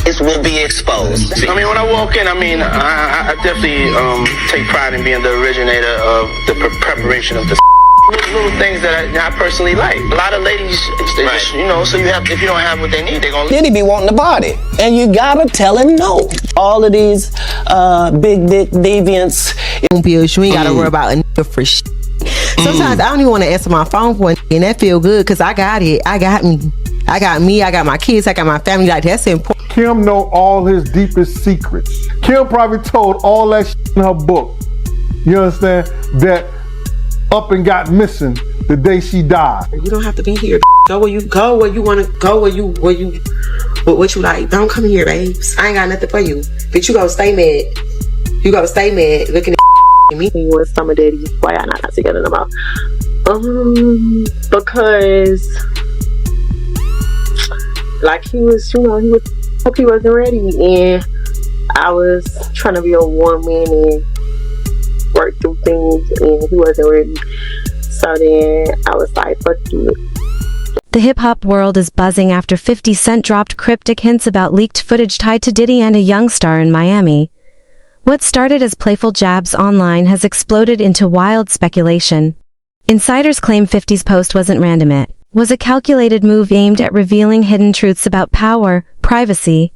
It will be exposed. I mean, when I walk in, I definitely take pride in being the originator of the preparation of the little things that I personally like. A lot of ladies, they just, so if you don't have what they need, they're gonna. Diddy be wanting the body, and you gotta tell him no. All of these big dick deviants. You ain't gotta worry about a nigga for shit. Sometimes I don't even want to answer my phone for a nigga, and that feel good because I got it. I got me. I got my kids, I got my family. Like, that's important. Kim know all his deepest secrets. Kim probably told all that shit in her book. You understand? That up and got missing the day she died. You don't have to be here. Go where you want to go, what you like. Don't come here, babes. I ain't got nothing for you. But you gotta stay mad. You gotta stay mad looking at me. You want summer daddy. Why y'all not together no more? Because like he wasn't ready, and I was trying to be a woman and work through things, and he wasn't ready. So then I was like, fuck you. The hip-hop world is buzzing after 50 Cent dropped cryptic hints about leaked footage tied to Diddy and a young star in Miami. What started as playful jabs online has exploded into wild speculation. Insiders claim 50's post wasn't random. It was a calculated move aimed at revealing hidden truths about power, privacy,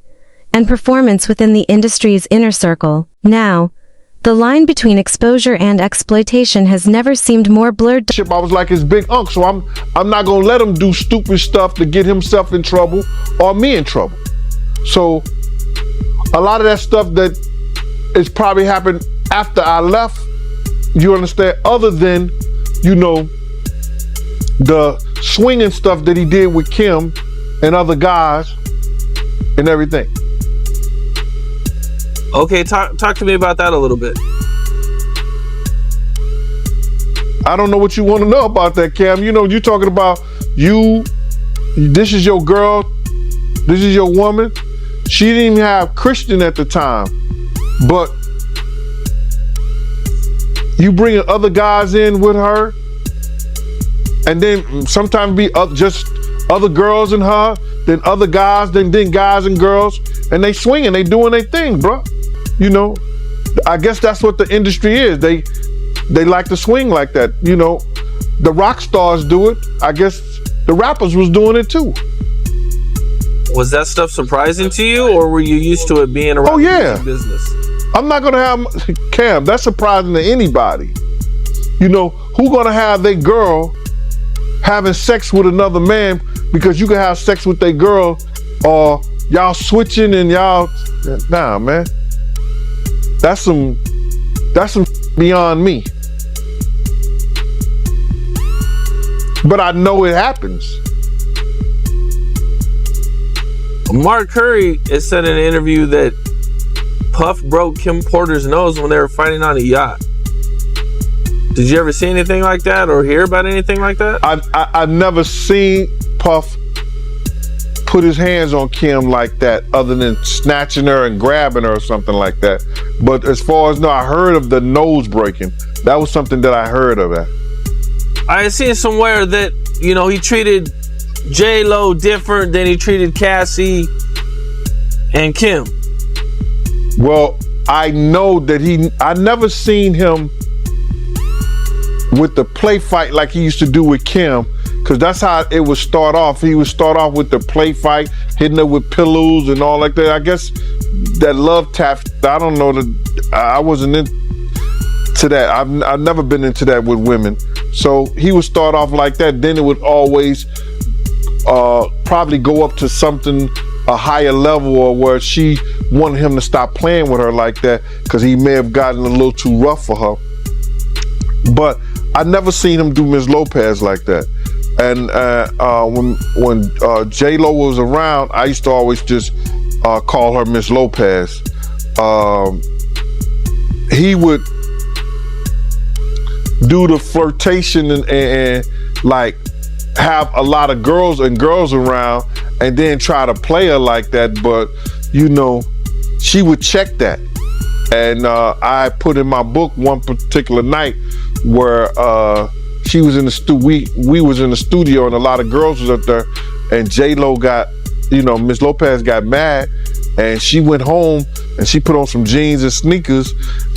and performance within the industry's inner circle. Now, the line between exposure and exploitation has never seemed more blurred. I was like his big uncle, so I'm not gonna let him do stupid stuff to get himself in trouble or me in trouble. So a lot of that stuff that is probably happened after I left, you understand, other than, the swinging stuff that he did with Kim and other guys and everything. Okay, talk to me about that a little bit. I don't know what you want to know about that, Cam. You're talking about this is your girl, this is your woman. She didn't even have Christian at the time, but you bringing other guys in with her, and then sometimes be just other girls and her, then other guys, then guys and girls, and they swinging, they doing their thing, bro. I guess that's what the industry is. They like to swing like that. The rock stars do it. I guess the rappers was doing it too. Was that stuff surprising to you, or were you used to it being around the business? I'm not gonna have Cam. That's surprising to anybody. Who gonna have their girl having sex with another man because you can have sex with their girl, or y'all switching and y'all, nah, man. That's some beyond me. But I know it happens. Mark Curry has said in an interview that Puff broke Kim Porter's nose when they were fighting on a yacht. Did you ever see anything like that or hear about anything like that? I've never seen Puff put his hands on Kim like that, other than snatching her and grabbing her or something like that. But as far as I heard of the nose breaking. That was something that I heard of that. I had seen somewhere that, he treated J-Lo different than he treated Cassie and Kim. Well, I know that I never seen him with the play fight like he used to do with Kim, because that's how it would start off. He would start off with the play fight, hitting her with pillows and all like that. I guess that love tap, I don't know, I wasn't into that. I've never been into that with women. So he would start off like that, then it would always probably go up to something, a higher level, or where she wanted him to stop playing with her like that because he may have gotten a little too rough for her. But I never seen him do Ms. Lopez like that. And when J-Lo was around, I used to always just call her Ms. Lopez. He would do the flirtation and like have a lot of girls around and then try to play her like that. But she would check that. And I put in my book one particular night where she was in the we was in the studio and a lot of girls was up there, and J-Lo got, Miss Lopez got mad And she went home and she put on some jeans and sneakers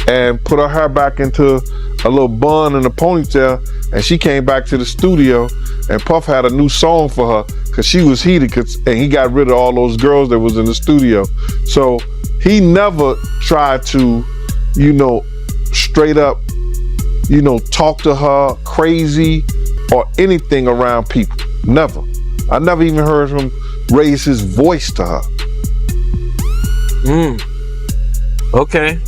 and put her hair back into a little bun and a ponytail. And she came back to the studio and Puff had a new song for her because she was heated and he got rid of all those girls that was in the studio. So he never tried to, straight up, talk to her crazy or anything around people. Never. I never even heard him raise his voice to her. Okay.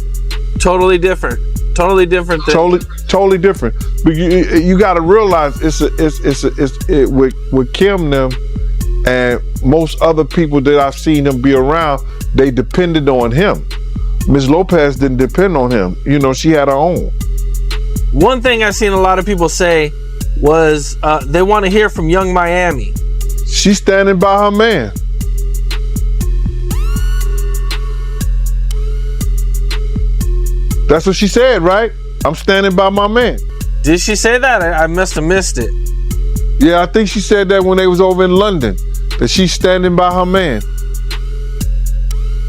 Totally different. Totally different. Totally different. But you got to realize with Kim them and most other people that I've seen them be around, they depended on him. Ms. Lopez didn't depend on him. She had her own. One thing I've seen a lot of people say was they want to hear from Young Miami. She's standing by her man. That's what she said, right? I'm standing by my man. Did she say that? I must have missed it. Yeah, I think she said that when they was over in London, that she's standing by her man.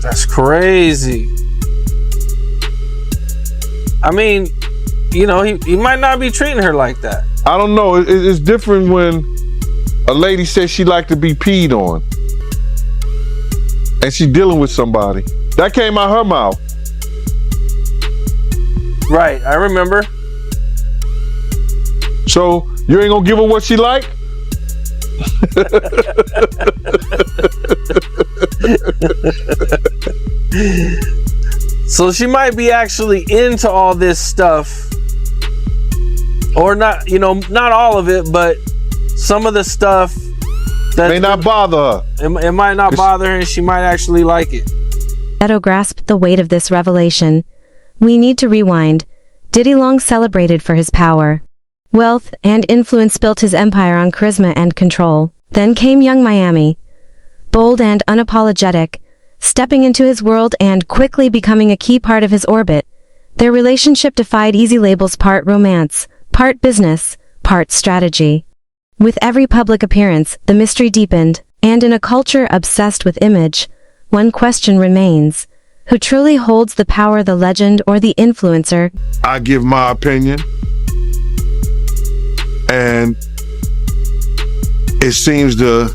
That's crazy. I mean, he might not be treating her like that. I don't know. It's different when a lady says she like to be peed on and she dealing with somebody. That came out her mouth. Right, I remember. So you ain't gonna give her what she like? So she might be actually into all this stuff, or not, not all of it, but some of the stuff that may not bother her. It might not bother her, and she might actually like it. Edo grasped the weight of this revelation. We need to rewind. Diddy long celebrated for his power, wealth, and influence, built his empire on charisma and control. Then came Young Miami, bold and unapologetic, stepping into his world and quickly becoming a key part of his orbit. Their relationship defied easy labels: part romance, part business, part strategy. With every public appearance, the mystery deepened, and in a culture obsessed with image, one question remains: who truly holds the power, the legend or the influencer? I give my opinion, and it seems to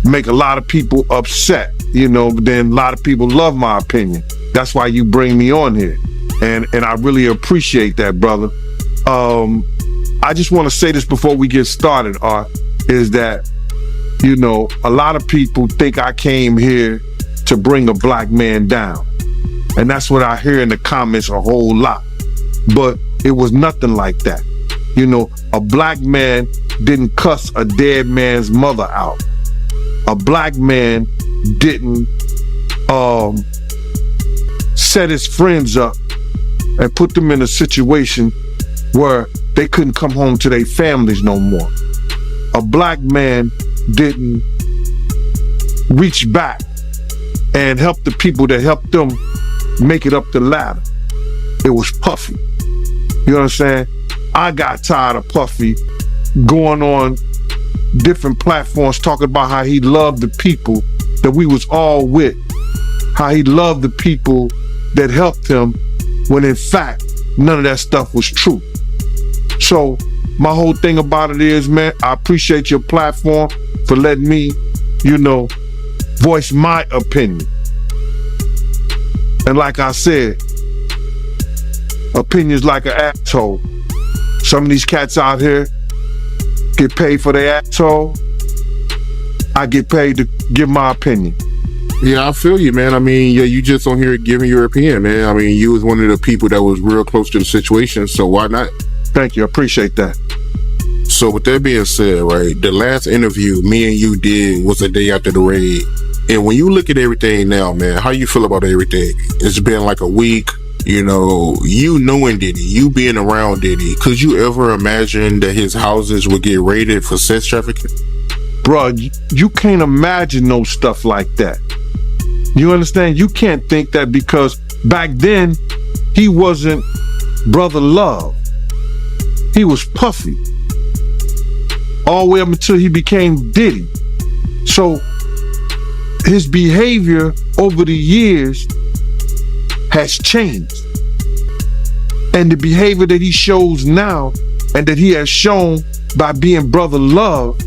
make a lot of people upset, but then a lot of people love my opinion. That's why you bring me on here, and I really appreciate that, brother. I just want to say this before we get started, Art, is that, a lot of people think I came here to bring a black man down. And that's what I hear in the comments a whole lot. But it was nothing like that. A black man didn't cuss a dead man's mother out. A black man didn't set his friends up and put them in a situation where they couldn't come home to their families no more. A black man didn't reach back and help the people that helped them make it up the ladder. It was Puffy. You know what I'm saying? I got tired of Puffy going on different platforms talking about how he loved the people that we was all with, how he loved the people that helped him, when in fact, none of that stuff was true. So my whole thing about it is, man, I appreciate your platform for letting me, voice my opinion. And like I said, opinions like an asshole. Some of these cats out here get paid for their asshole. I get paid to give my opinion. Yeah, I feel you, man. I mean, yeah, you just on here giving your opinion, man. I mean, you was one of the people that was real close to the situation, so why not? Thank you, I appreciate that. So with that being said, right, the last interview me and you did was the day after the raid. And when you look at everything now, man, how you feel about everything? It's been like a week, you knowing Diddy, you being around Diddy. Could you ever imagine that his houses would get raided for sex trafficking? Bruh, you can't imagine no stuff like that. You understand? You can't think that, because back then, he wasn't Brother Love. He was Puffy. All the way up until he became Diddy. So his behavior over the years has changed. And the behavior that he shows now and that he has shown by being brother love,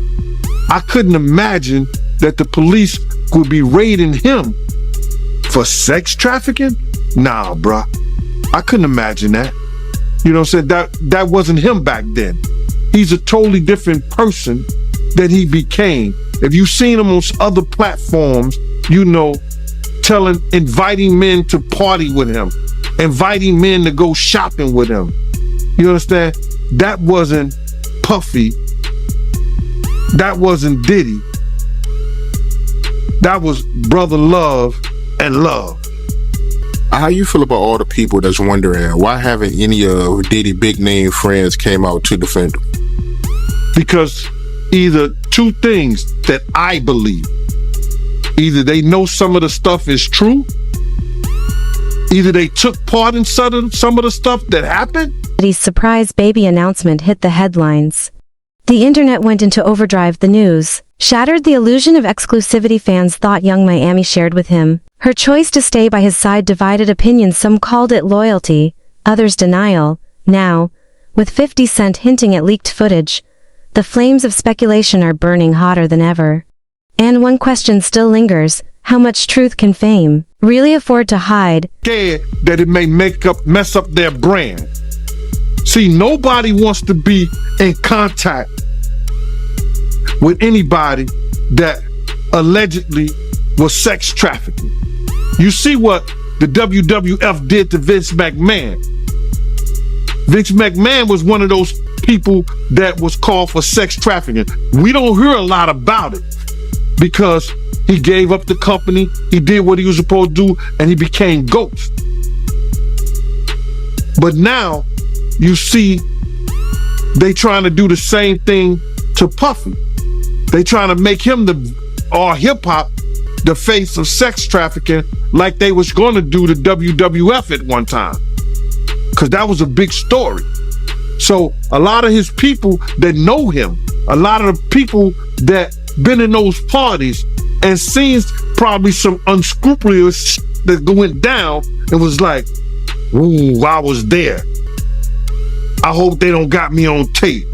I couldn't imagine that the police would be raiding him for sex trafficking. Nah, bruh. I couldn't imagine that. You know what I'm saying? That wasn't him back then. He's a totally different person that he became. If you've seen him on other platforms, you know, inviting men to party with him, inviting men to go shopping with him. You understand? That wasn't Puffy. That wasn't Diddy. That was brother love and love. How you feel about all the people that's wondering why haven't any of Diddy big name friends came out to defend him? Because either two things that I believe. Either they know some of the stuff is true, either they took part in some of the stuff that happened. Diddy's surprise baby announcement hit the headlines. The internet went into overdrive. The news shattered the illusion of exclusivity fans thought young Miami shared with him. Her choice to stay by his side divided opinions. Some called it loyalty, others denial. Now, with 50 Cent hinting at leaked footage, the flames of speculation are burning hotter than ever. And one question still lingers: how much truth can fame really afford to hide? Scared that it may mess up their brand. See, nobody wants to be in contact with anybody that allegedly was sex trafficking. You see what the WWF did to Vince McMahon. Vince McMahon was one of those people that was called for sex trafficking. We don't hear a lot about it because he gave up the company, he did what he was supposed to do, and he became Ghost. But now, you see, they trying to do the same thing to Puffy. They trying to make him or hip-hop the face of sex trafficking like they was going to do the WWF at one time. Because that was a big story. So a lot of his people that know him, a lot of the people that been in those parties and seen probably some unscrupulous that went down and was like, ooh, I was there. I hope they don't got me on tape.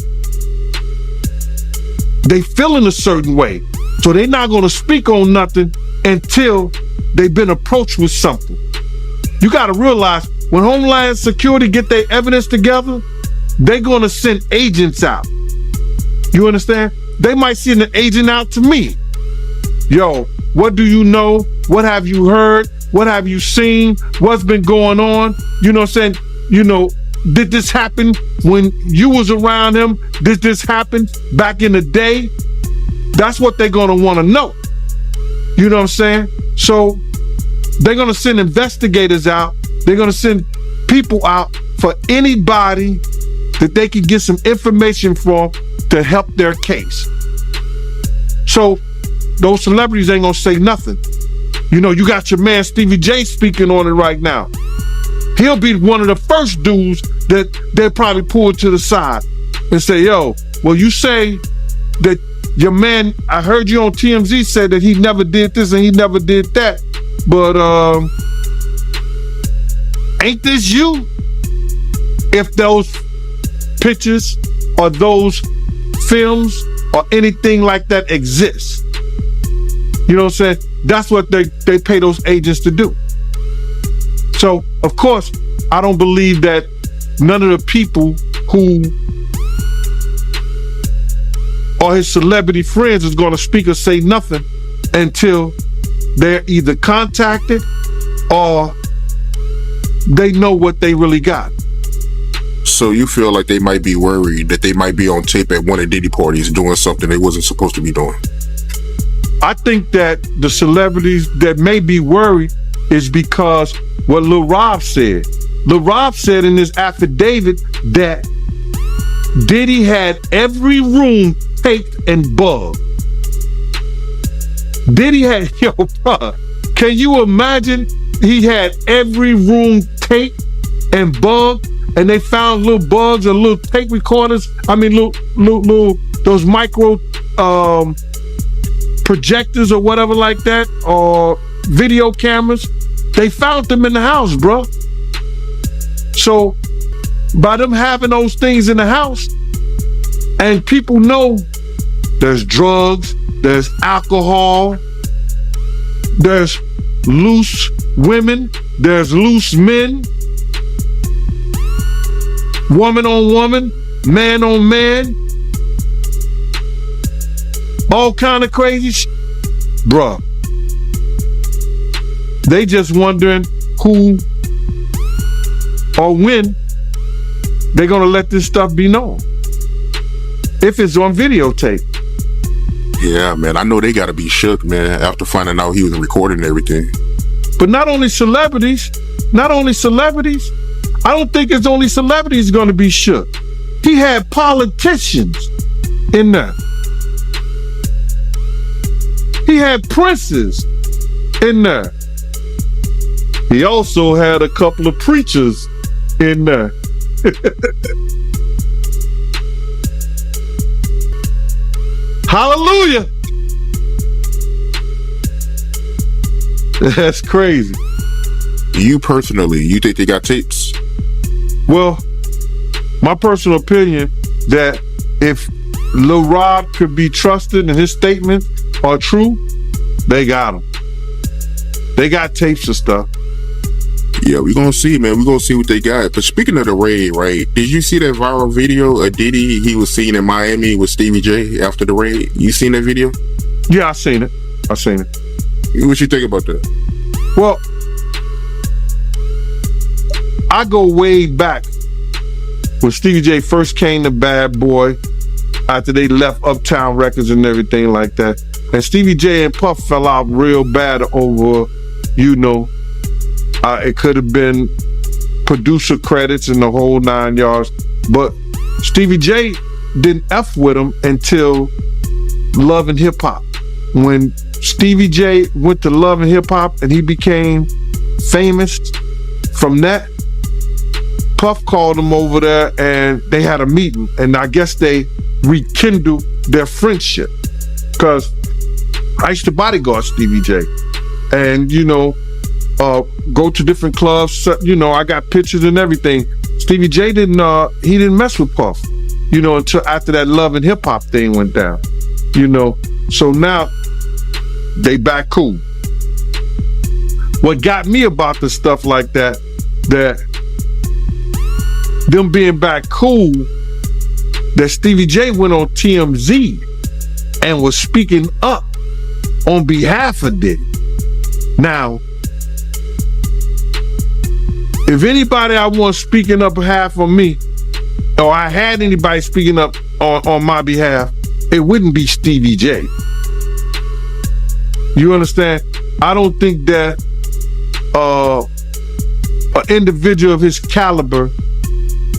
They feeling a certain way. So they're not going to speak on nothing until they've been approached with something. You got to realize when Homeland Security get their evidence together, they're going to send agents out. You understand? They might send an agent out to me. Yo, what do you know? What have you heard? What have you seen? What's been going on? You know what I'm saying? You know, did this happen when you was around him? Did this happen back in the day? That's what they're going to want to know. You know what I'm saying? So they're going to send investigators out. They're going to send people out for anybody that they can get some information from to help their case. So those celebrities ain't going to say nothing. You know, you got your man Stevie J speaking on it right now. He'll be one of the first dudes that they'll probably pull to the side and say, yo, well, you say that your man, I heard you on TMZ said that he never did this and he never did that. But ain't this you? If those pictures or those films or anything like that exists. You know what I'm saying? That's what they pay those agents to do. So, of course, I don't believe that none of the people who are his celebrity friends is going to speak or say nothing until they're either contacted or they know what they really got. So you feel like they might be worried that they might be on tape at one of Diddy parties doing something they wasn't supposed to be doing? I think that the celebrities that may be worried is because what Lil Rob said. Lil Rob said in his affidavit that Diddy had every room taped and bugged. Diddy had, yo, bro, can you imagine? He had every room taped and bugged, and they found little bugs and little tape recorders. I mean, little those micro projectors or whatever like that, or video cameras. They found them in the house, bro. So by them having those things in the house, and people know there's drugs, there's alcohol, there's loose women, there's loose men, woman on woman, man on man, all kind of crazy shit. Bruh, they just wondering who or when they're gonna let this stuff be known. If it's on videotape. Yeah, man, I know they gotta be shook, man, after finding out he was recording everything. But not only celebrities, I don't think it's only celebrities gonna be shook. He had politicians in there. He had princes in there. He also had a couple of preachers in there. Hallelujah. That's crazy. You personally, you think they got tapes? Well, my personal opinion that if Lil Rob could be trusted and his statements are true, they got him. They got tapes and stuff. Yeah, we're gonna see, man. We're gonna see what they got. But speaking of the raid, right? Did you see that viral video of Diddy he was seen in Miami with Stevie J after the raid? You seen that video? Yeah, I seen it. What you think about that? Well, I go way back when Stevie J first came to Bad Boy after they left Uptown Records and everything like that. And Stevie J and Puff fell out real bad over, it could have been producer credits and the whole 9 yards. But Stevie J didn't F with him until Love and Hip Hop. When Stevie J went to Love and Hip Hop and he became famous from that, Puff called him over there and they had a meeting. And I guess they rekindled their friendship. Because I used to bodyguard Stevie J. And, go to different clubs. I got pictures and everything. Stevie J didn't mess with Puff, until after that Love and Hip Hop thing went down, So now they back cool. What got me about the stuff like that them being back cool, that Stevie J went on TMZ and was speaking up on behalf of Diddy. Now, if anybody I want speaking up behalf of me, or I had anybody speaking up on my behalf, it wouldn't be Stevie J. You understand? I don't think that an individual of his caliber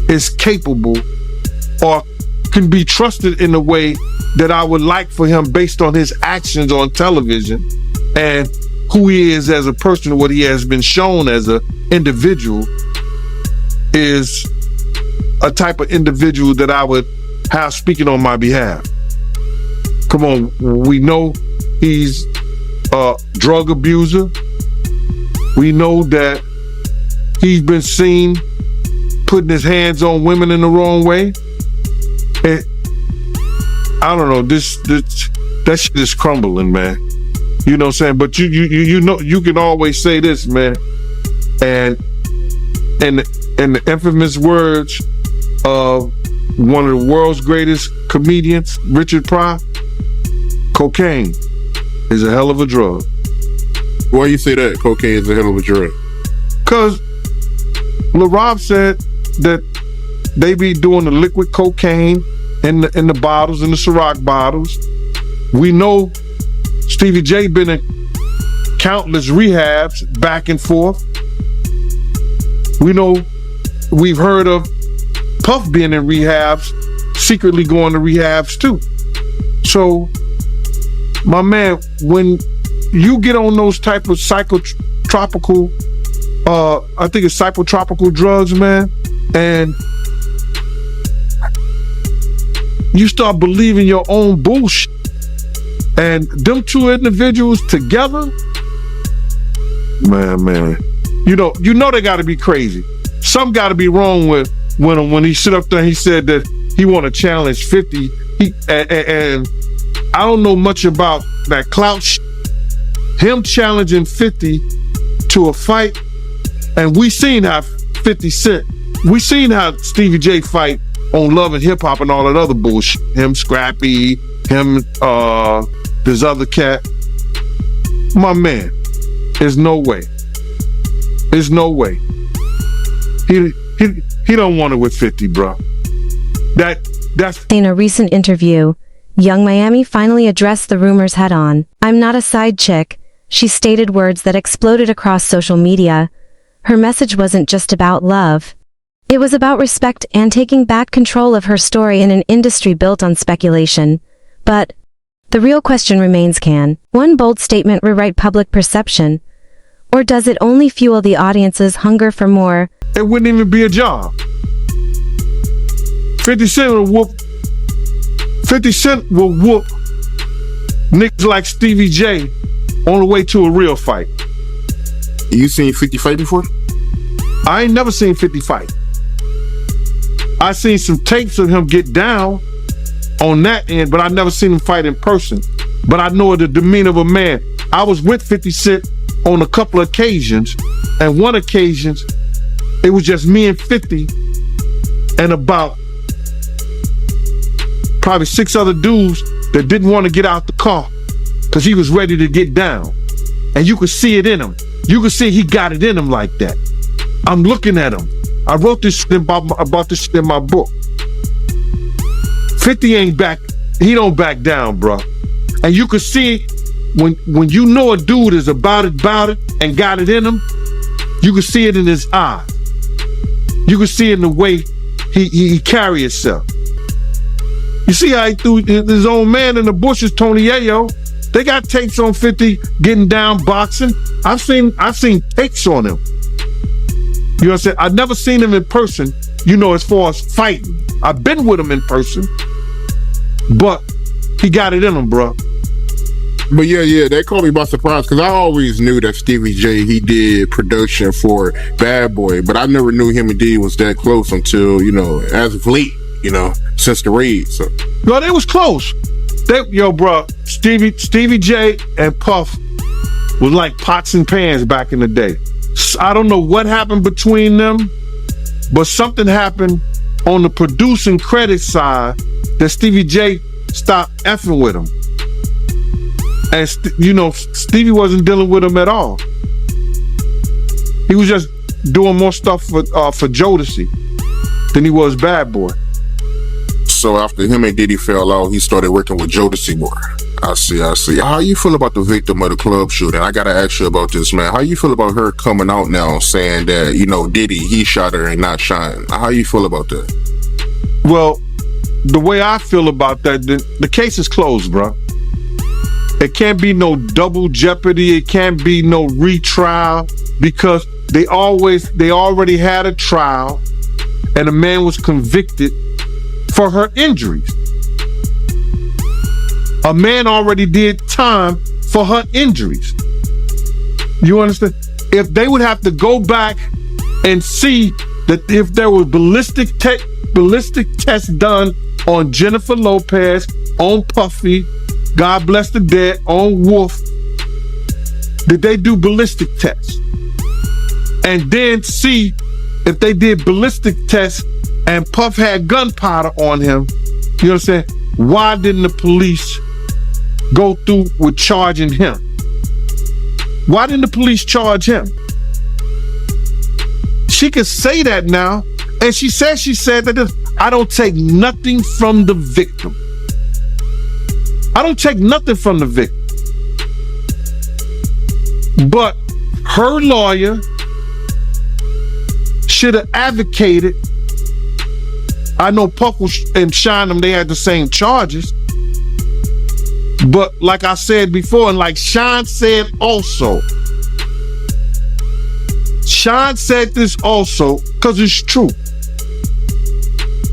is capable or can be trusted in a way that I would like for him based on his actions on television and who he is as a person, what he has been shown as an individual, is a type of individual that I would have speaking on my behalf. Come on, we know he's a drug abuser. We know that he's been seen putting his hands on women in the wrong way. And I don't know, that shit is crumbling, man. You know what I'm saying? But you can always say this, man. And the infamous words of one of the world's greatest comedians, Richard Pryor, cocaine is a hell of a drug. Why you say that cocaine is a hell of a drug? Because Lil Rob said that they be doing the liquid cocaine in the bottles, in the Ciroc bottles. We know Stevie J been in countless rehabs back and forth. We know, we've heard of Puff being in rehabs, secretly going to rehabs too. So, my man, when you get on those type of psychotropical, I think it's psychotropical drugs, man, and you start believing your own bullshit And them two individuals together, man. You know they gotta be crazy. Something gotta be wrong with when he stood up there and he said that he wanna challenge 50. And I don't know much about that clout him challenging 50 to a fight. And we seen how 50 Cent, we seen how Stevie J fight on Love and Hip Hop and all that other bullshit. Him, Scrappy, him, this other cat. My man, there's no way. There's no way. He don't want it with 50, bro. That's In a recent interview, Young Miami finally addressed the rumors head on. "I'm not a side chick," she stated, words that exploded across social media. Her message wasn't just about love. It was about respect and taking back control of her story in an industry built on speculation. But the real question remains, can one bold statement rewrite public perception? Or does it only fuel the audience's hunger for more? It wouldn't even be a job. 50 Cent will whoop niggas like Stevie J on the way to a real fight. You seen 50 fight before? I ain't never seen 50 fight. I seen some tapes of him get down on that end, but I never seen him fight in person. But I know the demeanor of a man. I was with 50 Cent on a couple of occasions, and one occasion, it was just me and 50 and about probably 6 other dudes that didn't want to get out the car because he was ready to get down. And you could see it in him. You could see he got it in him like that. I'm looking at him. I wrote this shit about this shit in my book. 50 ain't back. He don't back down, bro. And you could see when you know a dude is about it and got it in him, you can see it in his eyes. You can see it in the way he carry himself. You see how he threw his own man in the bushes, Tony Yayo. They got tapes on 50 getting down boxing. I've seen tapes on him. You know what I'm saying? I've never seen him in person, as far as fighting. I've been with him in person, but he got it in him, bro. But yeah, that caught me by surprise because I always knew that Stevie J, he did production for Bad Boy, but I never knew him and Diddy was that close until, as of late, since the raid. So, no, they was close. Bro, Stevie J and Puff was like pots and pans back in the day. I don't know what happened between them, but something happened on the producing credit side that Stevie J stopped effing with him. And, Stevie wasn't dealing with him at all. He was just doing more stuff for Jodeci than he was Bad Boy. So after him and Diddy fell out, he started working with Jodeci more. I see. How you feel about the victim of the club shooting? I gotta ask you about this, man. How you feel about her coming out now saying that, Diddy, he shot her and not Shine? How you feel about that? Well, the way I feel about that, the case is closed, bro. It can't be no double jeopardy. It can't be no retrial because they already had a trial and a man was convicted for her injuries. A man already did time for her injuries. You understand? If they would have to go back and see that if there was ballistic tests done on Jennifer Lopez, on Puffy, God bless the dead, on Wolf, did they do ballistic tests? And then see if they did ballistic tests and Puff had gunpowder on him, you know what I'm saying? Why didn't the police go through with charging him? Why didn't the police charge him? She could say that now, and she said that I don't take nothing from the victim. I don't take nothing from the victim. But her lawyer should have advocated. I know Puff and Shine, they had the same charges. But like I said before, and like Shine said also, Shine said this also, because it's true.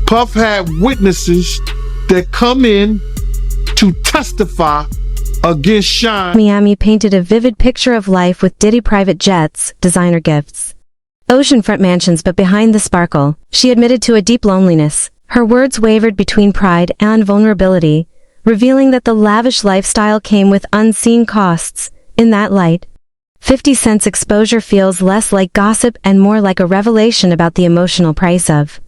Puff had witnesses that come in to testify against Shine. Miami painted a vivid picture of life with Diddy private jets, designer gifts, oceanfront mansions, but behind the sparkle, she admitted to a deep loneliness. Her words wavered between pride and vulnerability, revealing that the lavish lifestyle came with unseen costs. In that light, 50 Cent's exposure feels less like gossip and more like a revelation about the emotional price of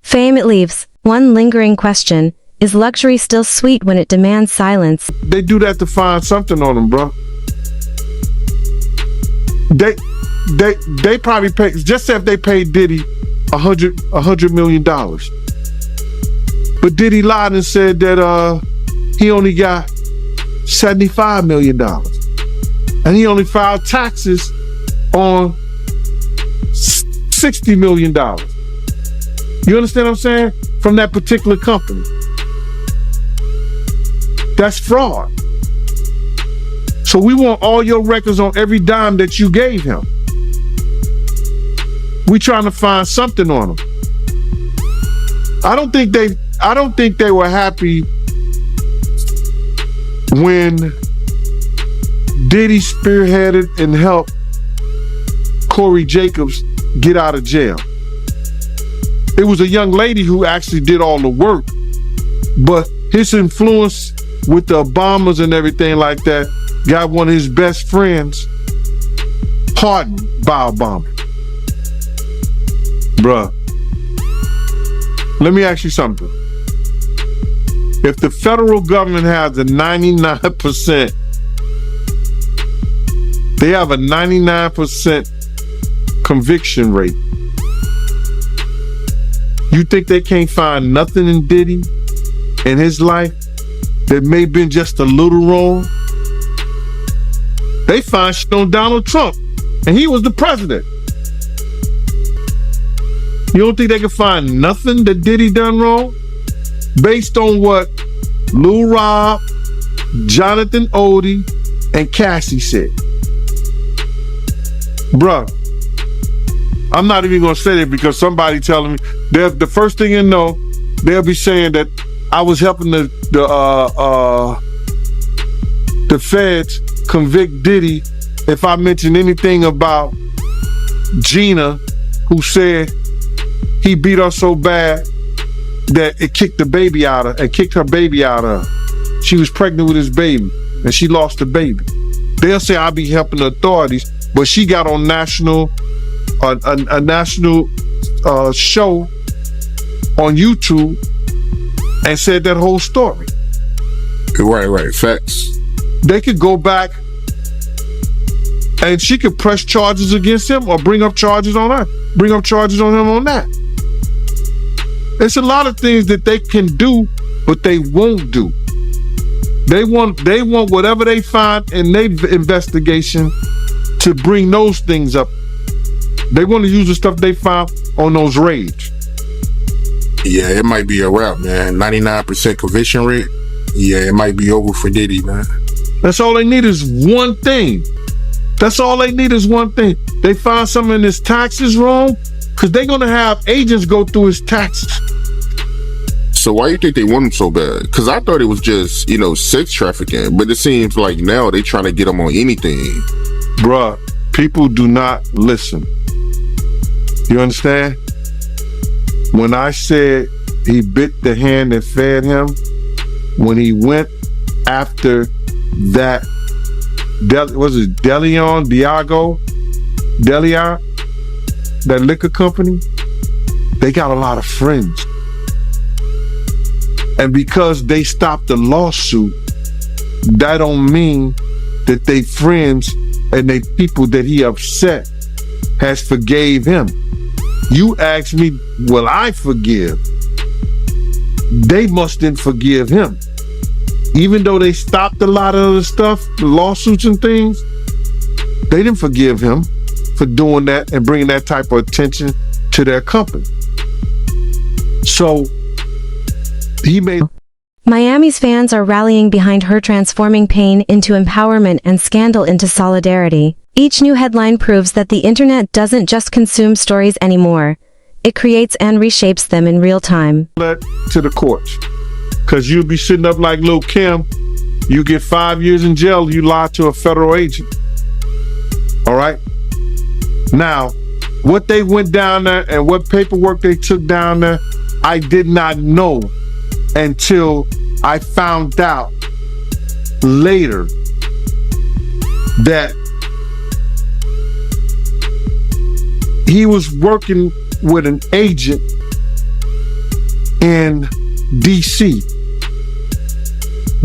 fame. It leaves one lingering question: is luxury still sweet when it demands silence? They do that to find something on them, bro. They probably pay, just say if they paid Diddy $100 million. But Diddy lied and said that he only got $75 million. And he only filed taxes on $60 million. You understand what I'm saying? From that particular company. That's fraud. So we want all your records on every dime that you gave him. We trying to find something on him. I don't think they were happy when Diddy spearheaded and helped Corey Jacobs get out of jail. It was a young lady who actually did all the work, but his influence with the Obamas and everything like that got one of his best friends pardoned by Obama. Bruh, let me ask you something. If the federal government has a 99%, they have a 99% conviction rate, you think they can't find nothing in Diddy in his life that may have been just a little wrong? They find shit on Donald Trump, and he was the president. You don't think they can find nothing that Diddy done wrong? Based on what Lil Rob, Jonathan Odie, and Cassie said. Bruh, I'm not even gonna say that because somebody telling me, the first thing you know, they'll be saying that I was helping the feds convict Diddy if I mention anything about Gina, who said he beat her so bad that it kicked her baby out of her. She was pregnant with his baby and she lost the baby. They'll say I'll be helping the authorities, but she got on a national show on YouTube and said that whole story. Right. Facts. They could go back and she could press charges against him or bring up charges on her. Bring up charges on him on that. It's a lot of things that they can do, but they won't do. They want whatever they find in their investigation to bring those things up. They want to use the stuff they found on those raids. Yeah, it might be a wrap, man. 99% conviction rate. Yeah, it might be over for Diddy, man. That's all they need is one thing. That's all they need is one thing. They find something in his taxes wrong, because they're going to have agents go through his taxes. So why do you think they want him so bad? Because I thought it was just, sex trafficking. But it seems like now they trying to get him on anything. Bruh, people do not listen. You understand? When I said he bit the hand that fed him, when he went after that, was it Deleon, that liquor company, they got a lot of friends. And because they stopped the lawsuit, that don't mean that they friends and they people that he upset has forgave him. You ask me, will I forgive? They mustn't forgive him. Even though they stopped a lot of the stuff, the lawsuits and things, they didn't forgive him for doing that and bringing that type of attention to their company. So he made... Miami's fans are rallying behind her, transforming pain into empowerment and scandal into solidarity. Each new headline proves that the internet doesn't just consume stories anymore. It creates and reshapes them in real time. To the courts. Because you'll be sitting up like Lil' Kim You get 5 years in jail, you lie to a federal agent. All right? Now, what they went down there and what paperwork they took down there, I did not know until I found out later that he was working with an agent in DC,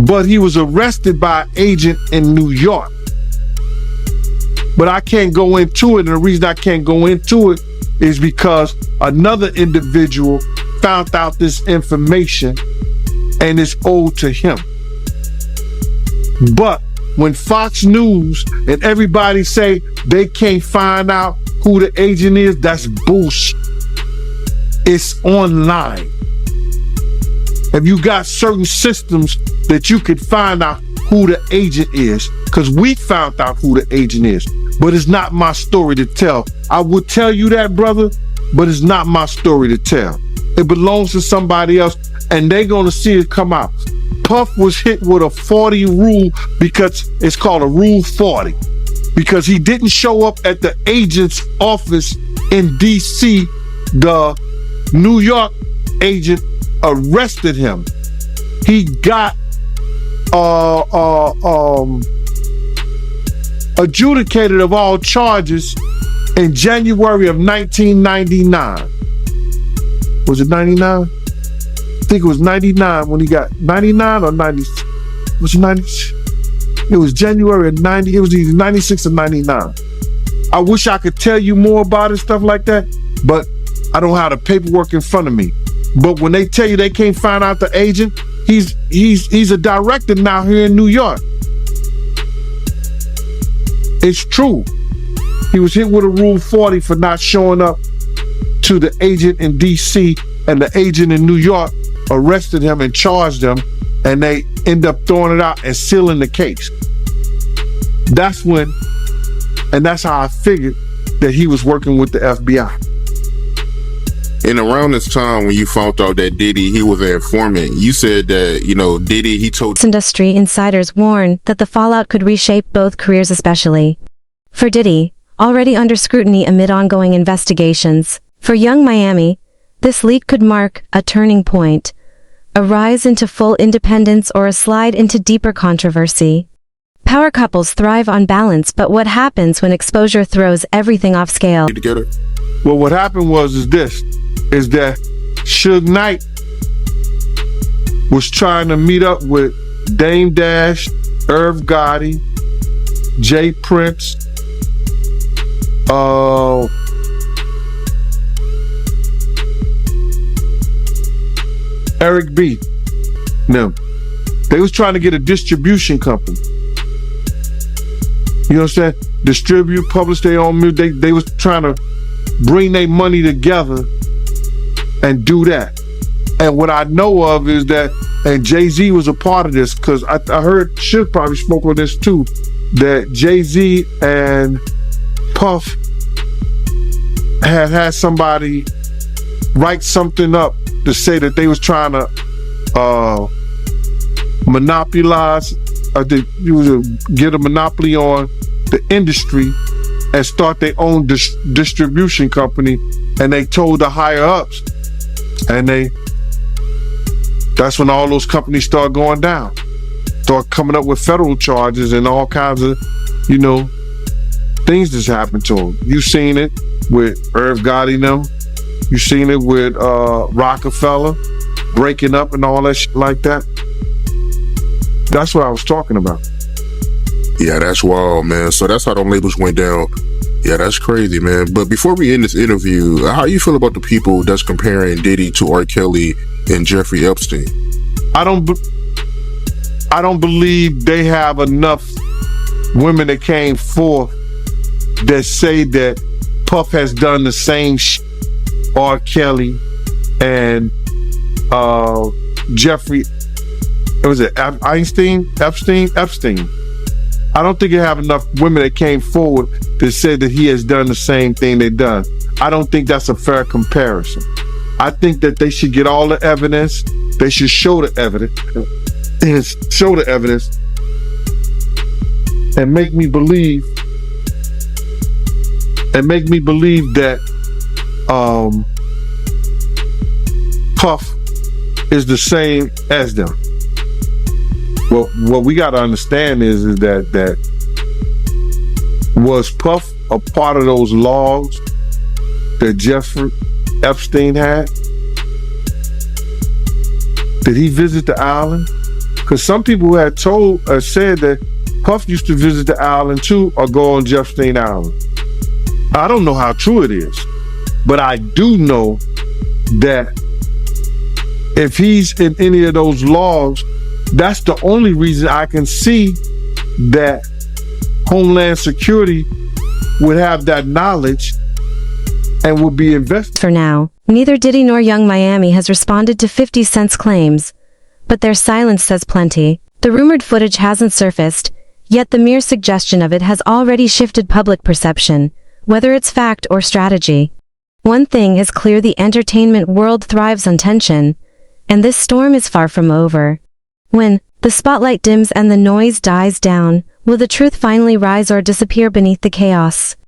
but he was arrested by an agent in New York. But I can't go into it, and the reason I can't go into it is because another individual found out this information and it's owed to him. But when Fox News and everybody say they can't find out who the agent is, that's bullshit. It's online. If you got certain systems that you could find out who the agent is, because we found out who the agent is, but it's not my story to tell. I would tell you that, brother, but it's not my story to tell. It belongs to somebody else, and they're gonna see it come out. Puff was hit with a 40 rule because it's called a Rule 40, because he didn't show up at the agent's office in DC. The New York agent arrested him. He got adjudicated of all charges in January of 1999. Was it 99? I think it was 99 when he got 99 or 90. Was it 90? It was January of 90. It was either 96 or 99. I wish I could tell you more about it, stuff like that, but I don't have the paperwork in front of me. But when they tell you they can't find out the agent, he's a director now here in New York. It's true. He was hit with a Rule 40 for not showing up to the agent in DC, and the agent in New York arrested him and charged him, and they end up throwing it out and sealing the case. That's when, and that's how I figured that he was working with the FBI. And around this time when you found out that Diddy, he was an informant, you said that, Diddy, he told... Industry insiders warn that the fallout could reshape both careers, especially for Diddy, already under scrutiny amid ongoing investigations. For Young Miami, this leak could mark a turning point, a rise into full independence or a slide into deeper controversy. Power couples thrive on balance, but what happens when exposure throws everything off scale? Together. Well, what happened is that Suge Knight was trying to meet up with Dame Dash, Irv Gotti, Jay Prince, Eric B. No, they was trying to get a distribution company. You know what I'm saying? Distribute, publish their own music. They was trying to bring their money together and do that. And what I know of is that, and Jay-Z was a part of this, because I heard Suge probably spoke on this too, that Jay-Z and Puff had somebody write something up to say that they was trying to monopolize, get a monopoly on the industry and start their own distribution company. And they told the higher ups, and that's when all those companies start going down, start coming up with federal charges and all kinds of, things that's happened to them. You've seen it with Irv Gotti and them. You've seen it with Rockefeller breaking up and all that shit like that. That's what I was talking about. Yeah, that's wild, man. So that's how them labels went down. Yeah, that's crazy, man. But before we end this interview, how you feel about the people that's comparing Diddy to R. Kelly and Jeffrey Epstein? I don't believe they have enough women that came forth that say that Puff has done the same shit R. Kelly and Jeffrey, was it Epstein? I don't think you have enough women that came forward that said that he has done the same thing they've done. I don't think that's a fair comparison. I think that they should get all the evidence. They should show the evidence. and make me believe that Puff is the same as them. Well, what we got to understand is that was Puff a part of those logs that Jeffrey Epstein had? Did he visit the island? Because some people had said that Puff used to visit the island too, or go on Epstein Island. I don't know how true it is, but I do know that if he's in any of those logs, that's the only reason I can see that Homeland Security would have that knowledge and would be invested. For now, neither Diddy nor Young Miami has responded to 50 Cent's claims, but their silence says plenty. The rumored footage hasn't surfaced, yet the mere suggestion of it has already shifted public perception, whether it's fact or strategy. One thing is clear: the entertainment world thrives on tension, and this storm is far from over. When the spotlight dims and the noise dies down, will the truth finally rise or disappear beneath the chaos?